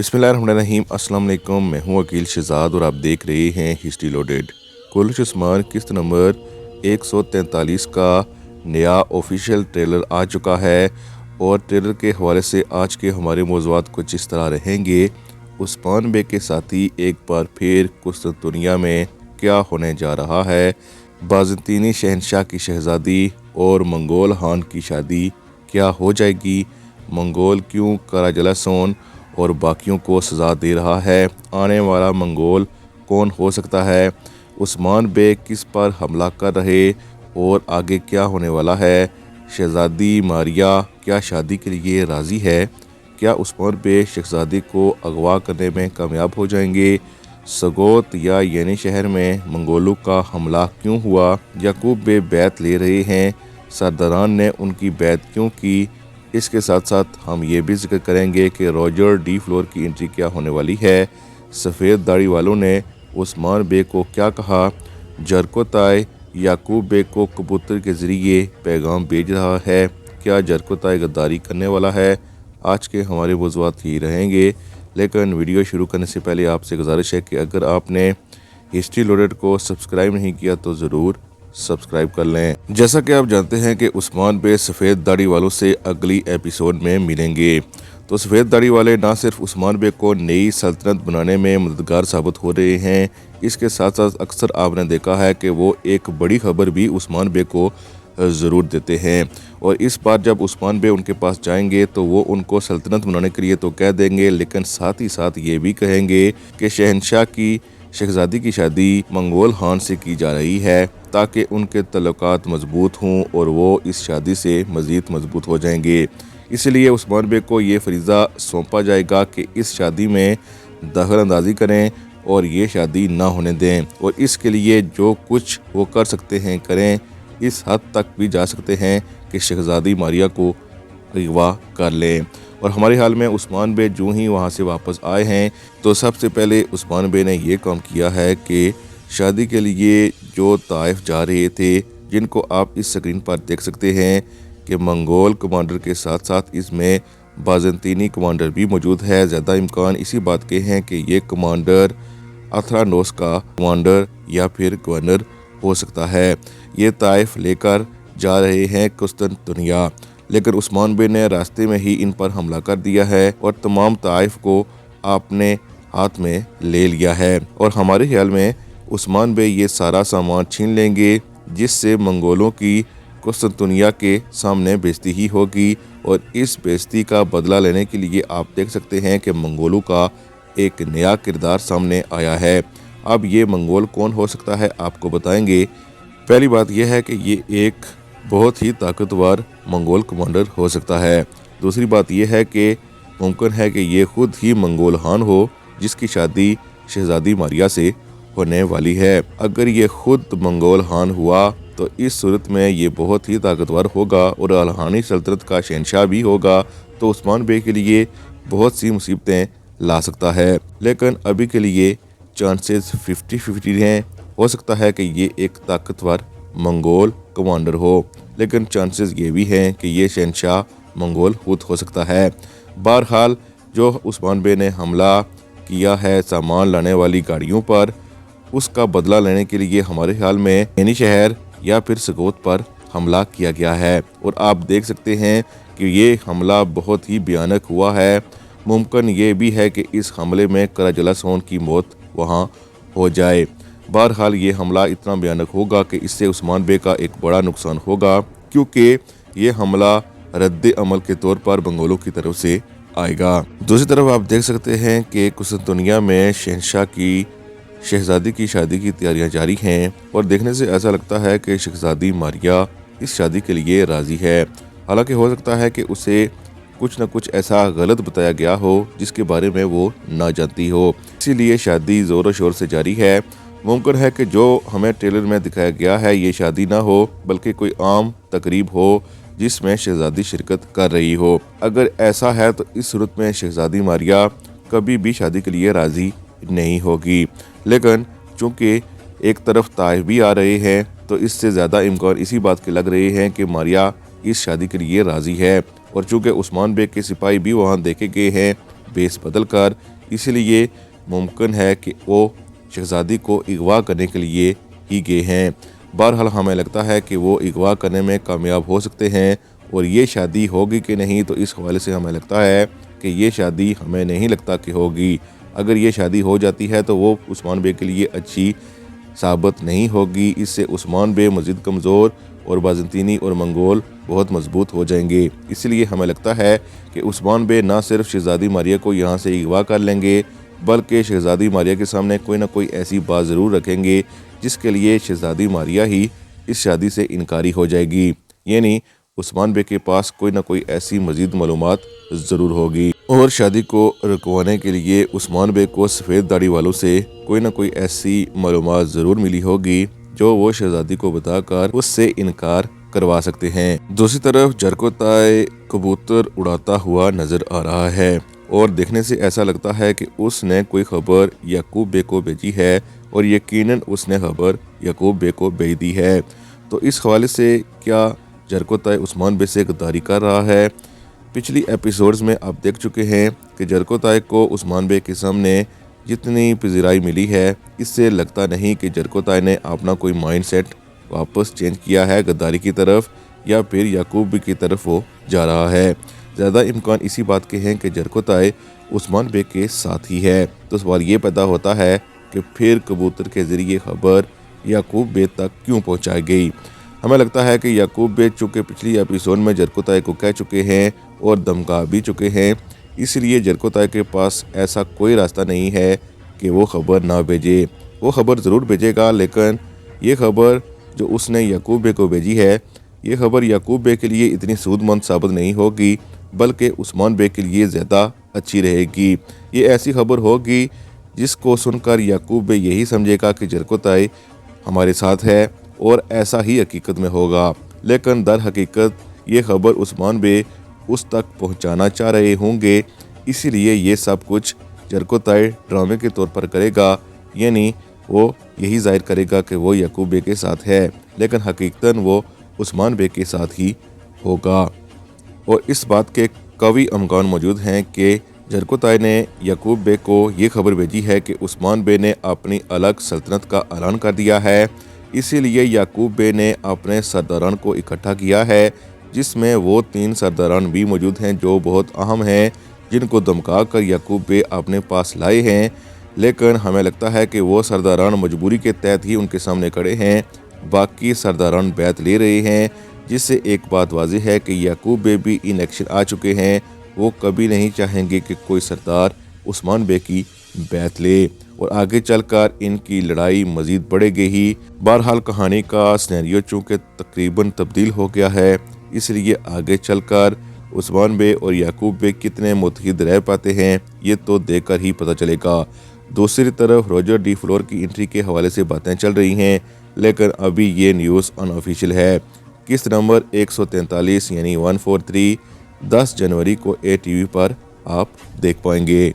बिस्मिल्लाहिर्रहमानिर्रहीम। अस्सलाम वालेकुम। मैं हूं वकील शहजाद और आप देख रहे हैं हिस्ट्री लोडेड। कोलिश उस्मान किस्त नंबर 143 का नया ऑफिशियल ट्रेलर आ चुका है और ट्रेलर के हवाले से आज के हमारे मौज़ूआत कुछ इस तरह रहेंगे। उस्मान बे के साथी एक बार फिर कुस्तुनतुनिया में क्या होने जा रहा है, बाज़ंतीनी शहनशाह की शहज़ादी और मंगोल खान की शादी क्या हो जाएगी, मंगोल क्यों कराजलासोन और बाकियों को सज़ा दे रहा है, आने वाला मंगोल कौन हो सकता है, उस्मान बे किस पर हमला कर रहे और आगे क्या होने वाला है, शहज़ादी मारिया क्या शादी के लिए राज़ी है, क्या उस्मान बे शहज़ादी को अगवा करने में कामयाब हो जाएंगे, सगोत या येनी शहर में मंगोलों का हमला क्यों हुआ, याकूब बे बैत ले रहे हैं, सरदारान ने उनकी बैत क्यों की। इसके साथ साथ हम ये भी जिक्र करेंगे कि रॉजर डी फ्लोर की एंट्री क्या होने वाली है, सफ़ेद दाढ़ी वालों ने उस्मान बे को क्या कहा, जरकोताय याकूब बे को कबूतर के ज़रिए पैगाम भेज रहा है, क्या जरकोताय गद्दारी करने वाला है। आज के हमारे मौज़ूआत ही रहेंगे, लेकिन वीडियो शुरू करने से पहले आपसे गुजारिश है कि अगर आपने हिस्ट्री लोडेड को सब्सक्राइब नहीं किया तो ज़रूर सब्सक्राइब कर लें। जैसा कि आप जानते हैं कि उस्मान बे सफ़ेद दाढ़ी वालों से अगली एपिसोड में मिलेंगे, तो सफ़ेद दाढ़ी वाले ना सिर्फ उस्मान बे को नई सल्तनत बनाने में मददगार साबित हो रहे हैं, इसके साथ साथ अक्सर आपने देखा है कि वो एक बड़ी खबर भी उस्मान बे को ज़रूर देते हैं। और इस बार जब उस्मान बे उनके पास जाएंगे तो वो उनको सल्तनत बनाने के लिए तो कह देंगे, लेकिन साथ ही साथ ये भी कहेंगे कि शहनशाह की शहज़ादी की शादी मंगोल खान से की जा रही है ताकि उनके तल्लुकात मजबूत हों और वो इस शादी से मज़ीद मजबूत हो जाएंगे। इसलिए उस्मान बे को ये फरीज़ा सौंपा जाएगा कि इस शादी में दखल अंदाज़ी करें और ये शादी ना होने दें, और इसके लिए जो कुछ वो कर सकते हैं करें। इस हद तक भी जा सकते हैं कि शहज़ादी मारिया को अगवा कर लें। और हमारे हाल में उस्मान बे जो ही वहाँ से वापस आए हैं तो सबसे पहले उस्मान बे ने ये काम किया है कि शादी के लिए जो ताइफ जा रहे थे, जिनको आप इस स्क्रीन पर देख सकते हैं कि मंगोल कमांडर के साथ साथ इसमें बाज़ंतीनी कमांडर भी मौजूद है। ज़्यादा इम्कान इसी बात के हैं कि ये कमांडर अथरानोस का कमांडर या फिर गवर्नर हो सकता है। ये ताइफ लेकर जा रहे हैं कुस्तुनतुनिया, लेकिन उस्मान बे ने रास्ते में ही इन पर हमला कर दिया है और तमाम ताइफ को आपने हाथ में ले लिया है। और हमारे ख्याल में उस्मान बे ये सारा सामान छीन लेंगे, जिससे मंगोलों की कुस्तुनतुनिया के सामने बेइज्जती ही होगी। और इस बेइज्जती का बदला लेने के लिए आप देख सकते हैं कि मंगोलों का एक नया किरदार सामने आया है। अब ये मंगोल कौन हो सकता है आपको बताएंगे। पहली बात यह है कि ये एक बहुत ही ताकतवर मंगोल कमांडर हो सकता है। दूसरी बात यह है कि मुमकिन है कि ये खुद ही मंगोल खान हो जिसकी शादी शहज़ादी मारिया से होने वाली है। अगर ये खुद मंगोल खान हुआ तो इस सूरत में ये बहुत ही ताकतवर होगा और अलहानी सल्तनत का शहनशाह भी होगा, तो उस्मान बे के लिए बहुत सी मुसीबतें ला सकता है। लेकिन अभी के लिए चांसेस 50-50 हैं। हो सकता है कि ये एक ताकतवर मंगोल कमांडर हो, लेकिन चांसेस ये भी हैं कि ये शहनशाह मंगोल खुद हो सकता है। बहरहाल जो उस्मान बे ने हमला किया है सामान लाने वाली गाड़ियों पर, उसका बदला लेने के लिए हमारे ख्याल में येनी शहर या फिर सगोत पर हमला किया गया है। और आप देख सकते हैं कि ये हमला बहुत ही भयानक हुआ है। मुमकिन ये भी है कि इस हमले में कराजलासोन की मौत वहाँ हो जाए। बहरहाल ये हमला इतना भयानक होगा कि इससे उस्मान बे का एक बड़ा नुकसान होगा, क्योंकि ये हमला रद्द अमल के तौर पर मंगोलों की तरफ से आएगा। दूसरी तरफ आप देख सकते हैं कि कुस्तुनतुनिया में शहनशाह की शहज़ादी की शादी की तैयारियां जारी हैं और देखने से ऐसा लगता है कि शहज़ादी मारिया इस शादी के लिए राज़ी है। हालांकि हो सकता है कि उसे कुछ न कुछ ऐसा गलत बताया गया हो जिसके बारे में वो ना जानती हो, इसीलिए शादी ज़ोरों शोर से जारी है। मुमकिन है कि जो हमें ट्रेलर में दिखाया गया है ये शादी ना हो बल्कि कोई आम तकरीब हो जिसमें शहज़ादी शिरकत कर रही हो। अगर ऐसा है तो इस सूरत में शहज़ादी मारिया कभी भी शादी के लिए राज़ी नहीं होगी। लेकिन चूँकि एक तरफ ताइफ भी आ रहे हैं तो इससे ज़्यादा इम्कान इसी बात के लग रहे हैं कि मारिया इस शादी के लिए राज़ी है। और चूँकि उस्मान बे के सिपाही भी वहाँ देखे गए हैं, बेस बदल कर, इसलिए मुमकिन है कि वो शहजादी को अगवा करने के लिए ही गए हैं। बहरहाल हमें लगता है कि वो अगवा करने में कामयाब हो सकते हैं, और ये शादी होगी कि नहीं तो इस हवाले से हमें लगता है कि ये शादी हमें नहीं लगता कि होगी। अगर ये शादी हो जाती है तो वो उस्मान बे के लिए अच्छी साबित नहीं होगी। इससे उस्मान बे मज़ीद कमज़ोर और बाज़ंतीनी और मंगोल बहुत मजबूत हो जाएंगे। इसलिए हमें लगता है कि उस्मान बे ना सिर्फ शहज़ादी मारिया को यहाँ से अगवा कर लेंगे, बल्कि शहज़ादी मारिया के सामने कोई ना कोई ऐसी बात ज़रूर रखेंगे जिसके लिए शहज़ादी मारिया ही इस शादी से इनकारी हो जाएगी। यानी उस्मान बे के पास कोई ना कोई ऐसी मज़ीद मालूमात ज़रूर होगी, और शादी को रुकवाने के लिए उस्मान बे को सफ़ेद दाढ़ी वालों से कोई ना कोई ऐसी मालूमात ज़रूर मिली होगी जो वो शहज़ादी को बताकर उससे इनकार करवा सकते हैं। दूसरी तरफ जरकोताय कबूतर उड़ाता हुआ नज़र आ रहा है, और देखने से ऐसा लगता है कि उसने कोई खबर याकूब बे को भेजी है, और यकीनन उसने खबर याकूब बे को भेज दी है। तो इस हवाले से क्या जरकोताय उस्मान बे से गद्दारी कर रहा है? पिछली एपिसोड्स में आप देख चुके हैं कि जरकोताय को उस्मान बे के सामने जितनी पजीराई मिली है, इससे लगता नहीं कि जरकोताय ने अपना कोई माइंड सेट वापस चेंज किया है गद्दारी की तरफ, या फिर याकूब बे की तरफ वो जा रहा है। ज़्यादा इम्कान इसी बात के हैं कि जरकोताय उस्मान बे के साथ ही है। तो सवाल ये पैदा होता है कि फिर कबूतर के ज़रिए खबर याकूब बे तक क्यों पहुँचाई गई? हमें लगता है कि याकूब बे चूँकि पिछली एपिसोड में जरकोताय को कह चुके हैं और धमका भी चुके हैं, इसलिए जरकोताय के पास ऐसा कोई रास्ता नहीं है कि वो खबर ना भेजे। वो खबर ज़रूर भेजेगा, लेकिन ये खबर जो उसने याकूब बे को भेजी है, ये खबर याकूब बे के लिए इतनी सूदमंद साबित नहीं होगी, बल्कि उस्मान बे के लिए ज़्यादा अच्छी रहेगी। ये ऐसी खबर होगी जिसको सुनकर याकूब बे यही समझेगा कि जरकोताय हमारे साथ है, और ऐसा ही हकीकत में होगा। लेकिन दर हकीकत ये खबर उस्मान बे उस तक पहुंचाना चाह रहे होंगे, इसीलिए ये सब कुछ जरकोताय ड्रामे के तौर पर करेगा। यानी वो यही जाहिर करेगा कि वो याकूब बे के साथ है, लेकिन हकीकतन वो उस्मान बे के साथ ही होगा। और इस बात के कवी अमकान मौजूद हैं कि जरकोताय ने याकूब बे को ये खबर भेजी है कि उस्मान बे ने अपनी अलग सल्तनत का ऐलान कर दिया है, इसीलिए याकूब बे ने अपने सरदारान को इकट्ठा किया है, जिसमें वो 3 सरदारान भी मौजूद हैं जो बहुत अहम हैं, जिनको धमका कर याकूब बे अपने पास लाए हैं। लेकिन हमें लगता है कि वो सरदारान मजबूरी के तहत ही उनके सामने खड़े हैं, बाकी सरदारान बैत ले रहे हैं, जिससे एक बात वाज़ेह है कि याकूब बे भी इन एक्शन आ चुके हैं। वो कभी नहीं चाहेंगे कि कोई सरदार उस्मान बे की बैत ले, और आगे चलकर इनकी लड़ाई मज़ीद बढ़ेगी ही। बहरहाल कहानी का सिनेरियो चूँकि तकरीबन तब्दील हो गया है, इसलिए आगे चलकर उस्मान बे और याकूब बे कितने मुत्तहिद रह पाते हैं, ये तो देखकर ही पता चलेगा। दूसरी तरफ रोजर डी फ्लोर की एंट्री के हवाले से बातें चल रही हैं, लेकिन अभी ये न्यूज़ अनऑफिशियल है। किस्त नंबर 143 यानी 143 10 जनवरी को ATV पर आप देख पाएंगे।